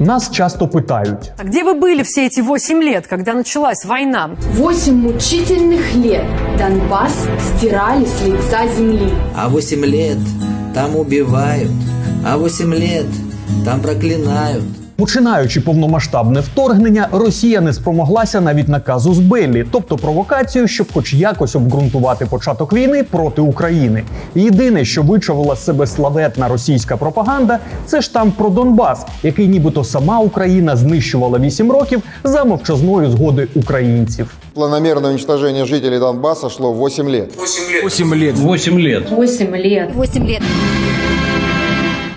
Нас часто питають: А где вы были все эти 8 лет, когда началась война? 8 мучительных лет Донбасс стирали с лица земли. А 8 лет там убивают, а 8 лет там проклинают. Починаючи повномасштабне вторгнення, Росія не спромоглася навіть на казус беллі, тобто провокацію, щоб хоч якось обґрунтувати початок війни проти України. Єдине, що вичавила з себе славетна російська пропаганда, це штамп про Донбас, який нібито сама Україна знищувала 8 років за мовчазної згоди українців. Планомерное уничтожение жителей Донбасса шло 8 лет. 8 лет. 8 лет. 8 лет. 8 лет.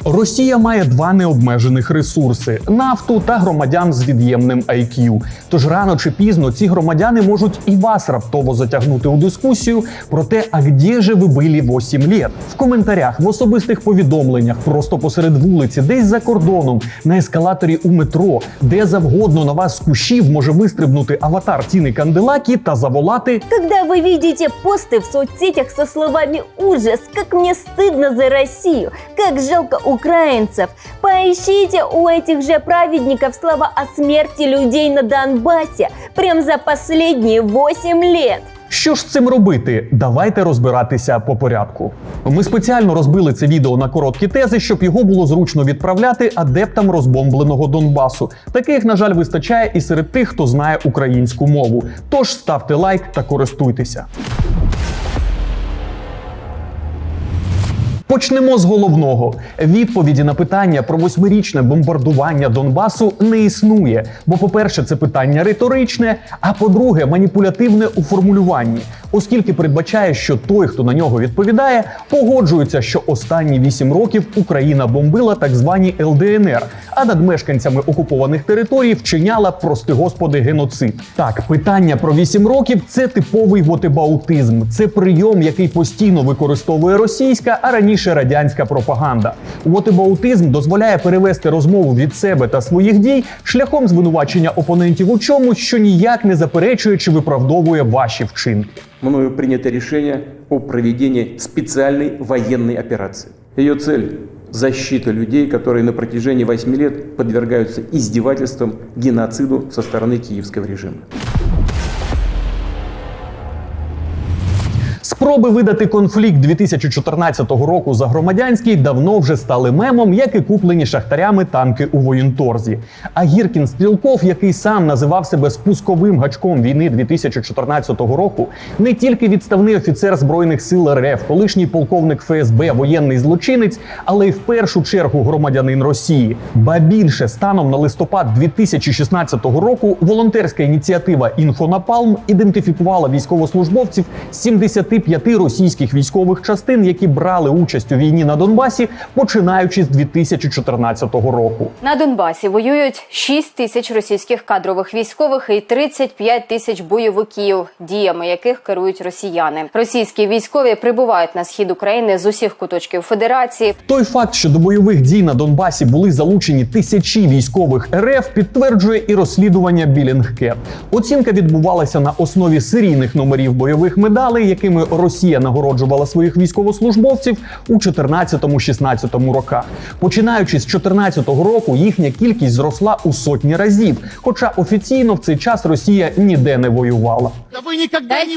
Росія має два необмежених ресурси – нафту та громадян з від'ємним IQ. Тож рано чи пізно ці громадяни можуть і вас раптово затягнути у дискусію про те, а де же ви були 8 лет? В коментарях, в особистих повідомленнях, просто посеред вулиці, десь за кордоном, на ескалаторі у метро, де завгодно на вас з кущів може вистрибнути аватар Тіни Канделакі та заволати: Когда вы видите посты в соцсетях со словами «Ужас! Как мне стыдно за Россию! Как жалко украинцев!» Поищите у этих же праведников слова о смерти людей на Донбассе прям за последние 8 лет. Що ж з цим робити? Давайте розбиратися по порядку. Ми спеціально розбили це відео на короткі тези, щоб його було зручно відправляти адептам розбомбленого Донбасу. Таких, на жаль, вистачає і серед тих, хто знає українську мову. Тож ставте лайк та користуйтеся. Почнемо з головного. Відповіді на питання про 8-річне бомбардування Донбасу не існує. Бо, по-перше, це питання риторичне, а по-друге, маніпулятивне у формулюванні. Оскільки передбачає, що той, хто на нього відповідає, погоджується, що останні 8 років Україна бомбила так звані ЛДНР, а над мешканцями окупованих територій вчиняла, прости господи, геноцид. Так, питання про 8 років – це типовий вотебаутизм. Це прийом, який постійно використовує російська, а раніше радянська пропаганда. Вотебаутизм дозволяє перевести розмову від себе та своїх дій шляхом звинувачення опонентів у чомусь, що ніяк не заперечує чи виправдовує ваші вчинки. Мною принято решение о проведении специальной военной операции. Ее цель – защита людей, которые на протяжении 8 лет подвергаются издевательствам, геноциду со стороны киевского режима. Спроби видати конфлікт 2014 року за громадянський давно вже стали мемом, як і куплені шахтарями танки у воєнторзі. А Гіркін Стрілков, який сам називав себе спусковим гачком війни 2014 року, не тільки відставний офіцер Збройних сил РФ, колишній полковник ФСБ, воєнний злочинець, але й в першу чергу громадянин Росії. Ба більше, станом на листопад 2016 року волонтерська ініціатива «Інфонапалм» ідентифікувала військовослужбовців 75 російських військових частин, які брали участь у війні на Донбасі, починаючи з 2014 року. На Донбасі воюють 6 тисяч російських кадрових військових і 35 тисяч бойовиків, діями яких керують росіяни. Російські військові прибувають на схід України з усіх куточків Федерації. Той факт, що до бойових дій на Донбасі були залучені тисячі військових РФ, підтверджує і розслідування Bellingcat. Оцінка відбувалася на основі серійних номерів бойових медалей, якими Росія нагороджувала своїх військовослужбовців у 14-16 роках. Починаючи з 2014 року, їхня кількість зросла у сотні разів, хоча офіційно в цей час Росія ніде не воювала. Вы никогда не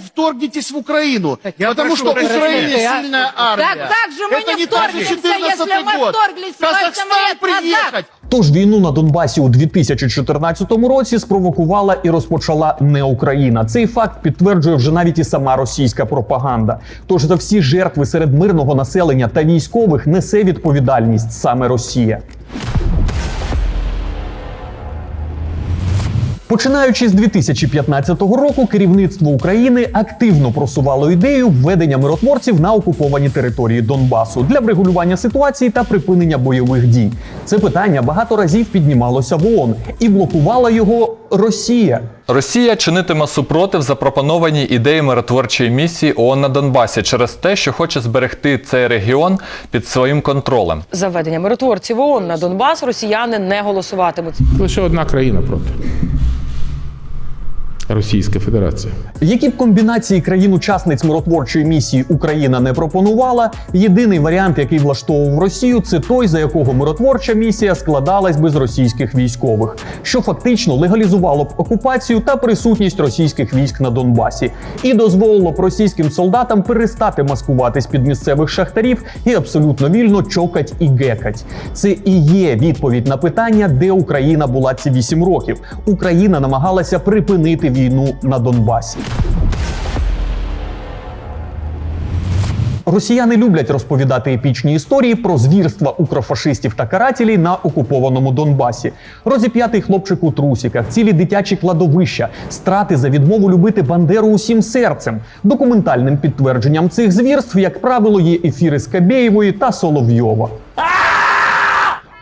вторгнетесь в Украину, потому что Украина сильная армия. Так как же мы не вторгнемся, если мы вторглись 8 лет назад? Тож війну на Донбасі у 2014 році спровокувала і розпочала не Україна. Цей факт підтверджує вже навіть і сама російська пропаганда. Тож за всі жертви серед мирного населення та військових несе відповідальність саме Росія. Починаючи з 2015 року, керівництво України активно просувало ідею введення миротворців на окуповані території Донбасу для врегулювання ситуації та припинення бойових дій. Це питання багато разів піднімалося в ООН, і блокувала його Росія. Росія чинитиме супротив запропонованій ідеї миротворчої місії ООН на Донбасі через те, що хоче зберегти цей регіон під своїм контролем. За введення миротворців ООН на Донбас росіяни не голосуватимуть. Лише одна країна проти. Російська Федерація. Які б комбінації країн-учасниць миротворчої місії Україна не пропонувала, єдиний варіант, який влаштовував Росію, це той, за якого миротворча місія складалась би з російських військових, що фактично легалізувало б окупацію та присутність російських військ на Донбасі і дозволило б російським солдатам перестати маскуватись під місцевих шахтарів і абсолютно вільно чокать і гекать. Це і є відповідь на питання, де Україна була ці 8 років. Україна намагалася припинити війну на Донбасі. Росіяни люблять розповідати епічні історії про звірства укрофашистів та карателів на окупованому Донбасі. Розіп'ятий хлопчик у трусіках, цілі дитячі кладовища, страти за відмову любити Бандеру усім серцем. Документальним підтвердженням цих звірств, як правило, є ефіри Скабєєвої та Соловйова.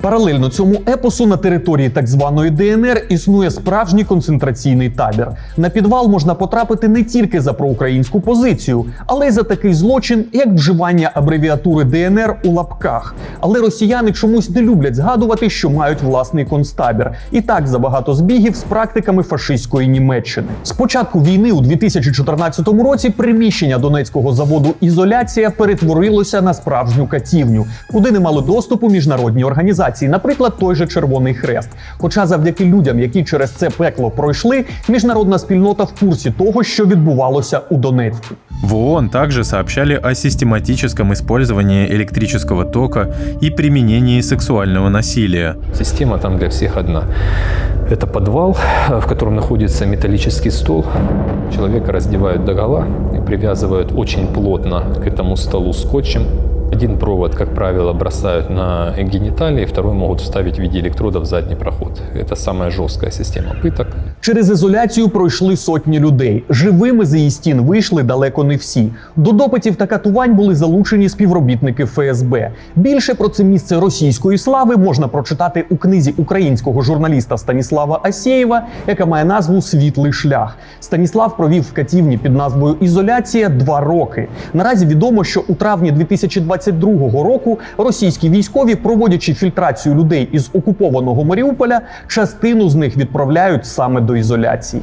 Паралельно цьому епосу на території так званої ДНР існує справжній концентраційний табір. На підвал можна потрапити не тільки за проукраїнську позицію, але й за такий злочин, як вживання абревіатури ДНР у лапках. Але росіяни чомусь не люблять згадувати, що мають власний концтабір. І так забагато збігів з практиками фашистської Німеччини. З початку війни у 2014 році приміщення Донецького заводу «Ізоляція» перетворилося на справжню катівню, куди не мали доступу міжнародні організації. Наприклад, той же Червоний Хрест. Хоча завдяки людям, які через це пекло пройшли, міжнародна спільнота в курсі того, що відбувалося у Донецьку. В ООН также сообщали о систематическом использовании электрического тока и применении сексуального насилия. Система там для всех одна. Это подвал, в котором находится металлический стол. Человека раздевают догола и привязывают очень плотно к этому столу скотчем. Один провод, как правило, бросают на гениталии, второй могут вставить в виде электрода в задний проход. Это самая жесткая система пыток. Через ізоляцію пройшли сотні людей. Живими з її стін вийшли далеко не всі. До допитів та катувань були залучені співробітники ФСБ. Більше про це місце російської слави можна прочитати у книзі українського журналіста Станіслава Асєєва, яка має назву «Світлий шлях». Станіслав провів в катівні під назвою «Ізоляція» 2 роки. Наразі відомо, що у травні 2022 року російські військові, проводячи фільтрацію людей із окупованого Маріуполя, частину з них відправляють саме до ізоляції.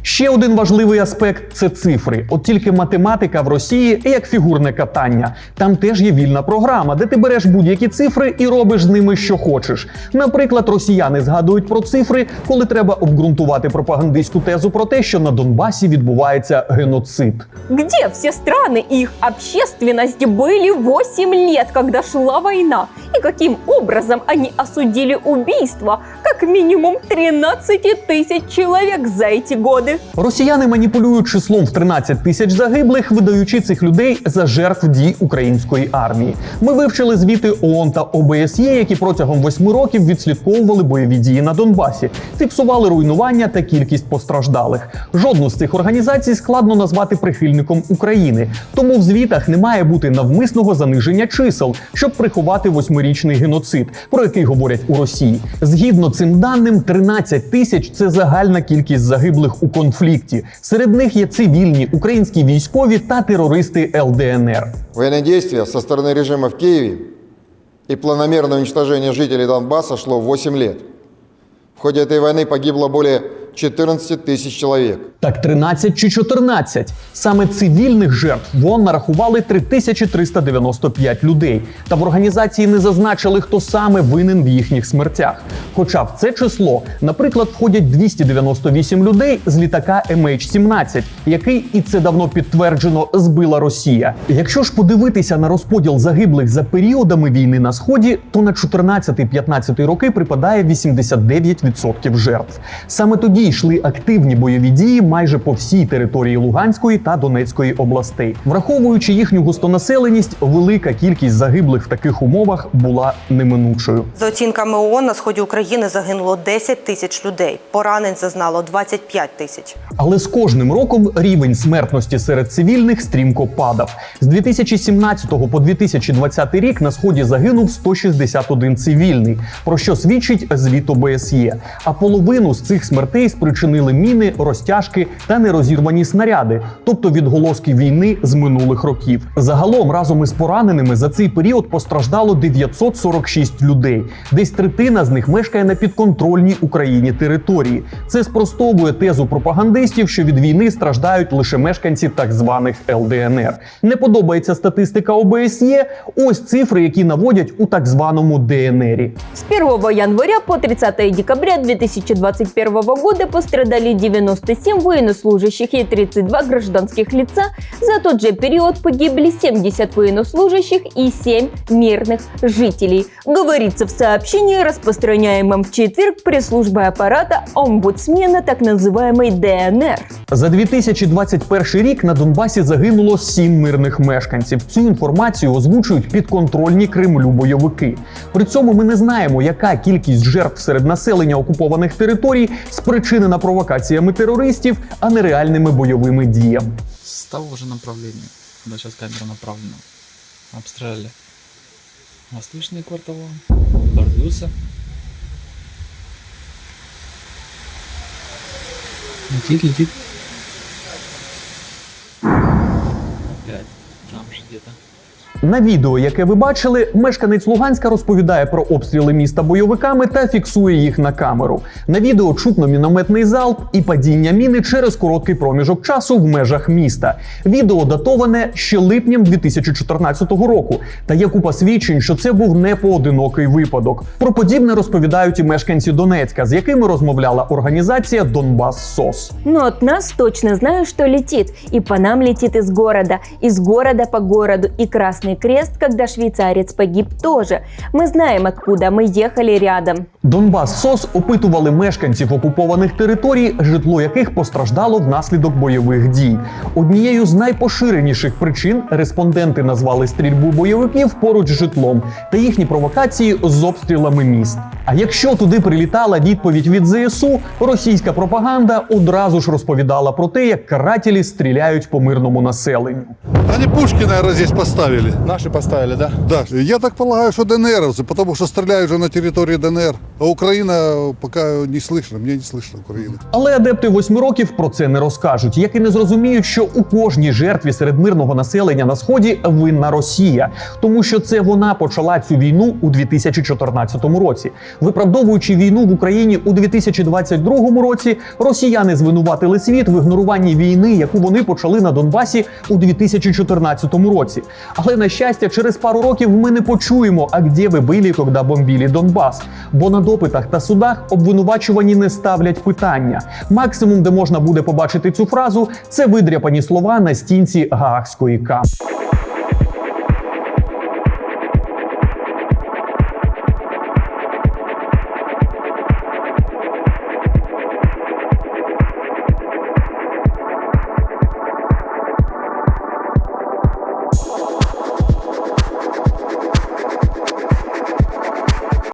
Ще один важливий аспект – це цифри. От тільки математика в Росії як фігурне катання. Там теж є вільна програма, де ти береш будь-які цифри і робиш з ними, що хочеш. Наприклад, росіяни згадують про цифри, коли треба обґрунтувати пропагандистську тезу про те, що на Донбасі відбувається геноцид. Где все страны и их общественность были 8 лет, когда шла война? И каким образом они осудили убийство как минимум 13 тысяч человек за эти годы? Росіяни маніпулюють числом в 13 тисяч загиблих, видаючи цих людей за жертв дій української армії. Ми вивчили звіти ООН та ОБСЄ, які протягом 8 років відслідковували бойові дії на Донбасі, фіксували руйнування та кількість постраждалих. Жодну з цих організацій складно назвати прихильником України, тому в звітах не має бути навмисного заниження чисел, щоб приховати 8-річний геноцид, про який говорять у Росії. Згідно цим даним, 13 тисяч – це загальна кількість загиблих у конфлікті. Серед них є цивільні, українські військові та терористи ЛДНР. Военные действия со стороны режима в Киеве и планомерное уничтожение жителей Донбасса шло 8 лет. В ходе этой войны погибло более 14 тисяч чоловік. Так 13 чи 14? Саме цивільних жертв в ООН нарахували 3395 людей. Та в організації не зазначили, хто саме винен в їхніх смертях. Хоча в це число, наприклад, входять 298 людей з літака MH17, який, і це давно підтверджено, збила Росія. Якщо ж подивитися на розподіл загиблих за періодами війни на Сході, то на 14-15 роки припадає 89% жертв. Саме тоді йшли активні бойові дії майже по всій території Луганської та Донецької областей. Враховуючи їхню густонаселеність, велика кількість загиблих в таких умовах була неминучою. За оцінками ООН, на сході України загинуло 10 тисяч людей, поранень зазнало 25 тисяч. Але з кожним роком рівень смертності серед цивільних стрімко падав. З 2017 по 2020 рік на Сході загинув 161 цивільний, про що свідчить звіт ОБСЄ. А половину з цих смертей спричинили міни, розтяжки та нерозірвані снаряди, тобто відголоски війни з минулих років. Загалом разом із пораненими за цей період постраждало 946 людей. Десь третина з них мешкає на підконтрольній Україні території. Це спростовує тезу пропагандистів, що від війни страждають лише мешканці так званих ЛДНР. Не подобається статистика ОБСЄ? Ось цифри, які наводять у так званому ДНРі. С 1 января по 30 декабря 2021 года пострадали 97 военнослужащих и 32 гражданских лица. За тот же период погибли 70 военнослужащих и 7 мирных жителей. Говорится в сообщении, распространяемом в четверг пресс-службой аппарата омбудсмена так называемой ДНР. За 2021 рік на Донбасі загинуло 7 мирних мешканців. Цю інформацію озвучують підконтрольні Кремлю бойовики. При цьому ми не знаємо, яка кількість жертв серед населення окупованих територій спричинена провокаціями терористів, а не реальними бойовими діями. С того же направления, куда сейчас камера направлена, обстреляли восточные кварталы, Бардюса. Летит. Опять, там же где-то. На відео, яке ви бачили, мешканець Луганська розповідає про обстріли міста бойовиками та фіксує їх на камеру. На відео чутно мінометний залп і падіння міни через короткий проміжок часу в межах міста. Відео датоване ще липнем 2014 року, та є купа свідчень, що це був не поодинокий випадок. Про подібне розповідають і мешканці Донецька, з якими розмовляла організація «Донбас СОС». Но от нас точно знаю, что летит. И по нам летит из города по городу. И Красный Крест, когда швейцарец погиб, тоже. Мы знаем откуда, мы ехали рядом. Донбас СОС опитували мешканців окупованих територій, житло яких постраждало внаслідок бойових дій. Однією з найпоширеніших причин респонденти назвали стрільбу бойовиків поруч з житлом та їхні провокації з обстрілами міст. А якщо туди прилітала відповідь від ЗСУ, російська пропаганда одразу ж розповідала про те, як карателі стріляють по мирному населенню. Они пушки, наверное, здесь поставили. Наши поставили, да? Да. Я так полагаю, что ДНРовцы, потому что стреляют же на территории ДНР. А Украина пока не слышно, мне не слышно Украины. Але адепти 8 років про це не розкажуть, як і не зрозуміють, що у кожній жертві серед мирного населення на Сході винна Росія. Тому що це вона почала цю війну у 2014 році. Виправдовуючи війну в Україні у 2022 році, росіяни звинуватили світ в ігноруванні війни, яку вони почали на Донбасі у 2014 році. Але, на щастя, через пару років ми не почуємо, а де ви були, коли бомбили Донбас. Бо на допитах та судах обвинувачувані не ставлять питання. Максимум, де можна буде побачити цю фразу, це видряпані слова на стінці Гаагської камери.